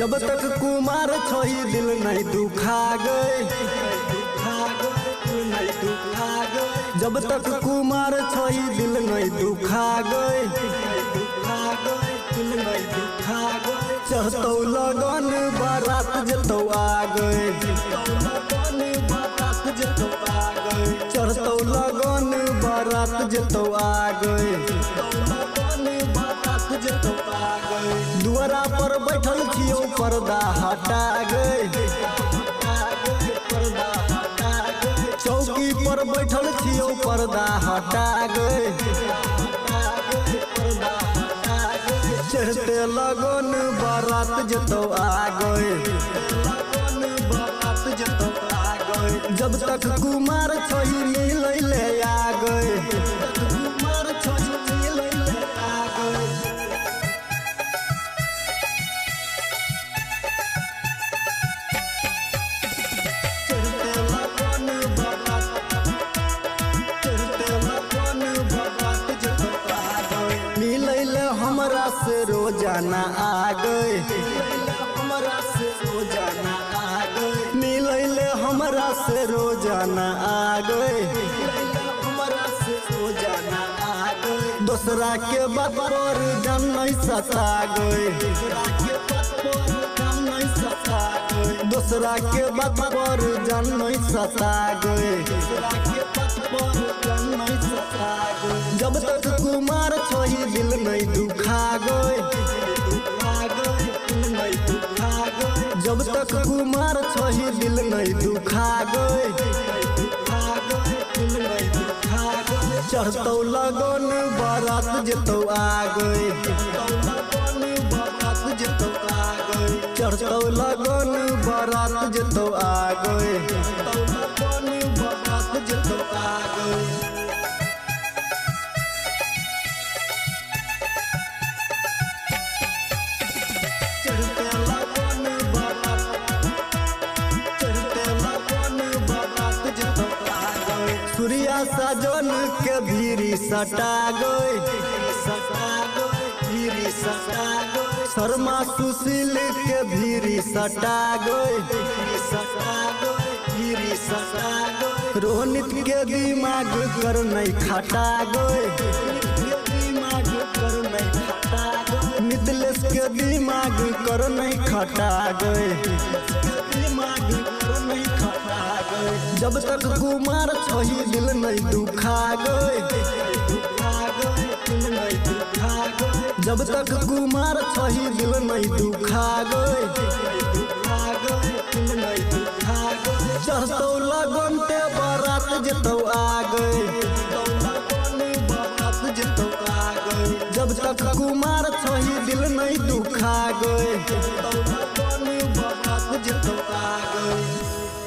जब तक कुमार छोही दिल नहीं दुखा गए, जब तक कुमार छोही दिल नहीं दुखा गए, चढ़तौ लगन बारात जतौ आ गए, चढ़तौ लगन बारात जतौ आ गए, दुआरा पर बैठल छियौ पर्दा हटा गए, चौकी पर बैठल छियौ पर्दा हटा गए, चढ़ते लगन बारात जतौ आ गए, जब तक कुमार छोही मिलैले आ गए, कुमार छोही मिलैले आ गए। मिलैले हमरा से रोजाना आ गए, हमरा से रोजाना आ गए, मिलैले हमरा से रोजाना आ गए, हमरा से रोजाना आ गए, दूसरा के बात पर जान नहीं सता गए, दूसरा के बात पर जान नहीं सता गए, जब तक कुमार छोही दिल नहीं दुखा गए, जब तक कुमार छोही दिल नहीं दुखा गए, चढ़तौ लगन बारात जतौ आ गए, चढ़तौ लगन बारात जतौ आ गए, जतौ आ गए। सूर्या साजन के भीरी सटा गए, शर्मा सुशील के भीरी सटा गए, रोहित के दिमाग कर नहीं खटा गए, मिथिलेश के दिमाग कर नहीं खटा गए, जब तक कुमार छोही दिल नहीं दुखा गए, जब तक कुमार छोही दिल नहीं दुखा गए, चढ़तौ लगन ते बारात जतौ आ गए, जब तक कुमार छोही दिल नहीं दुखा गए।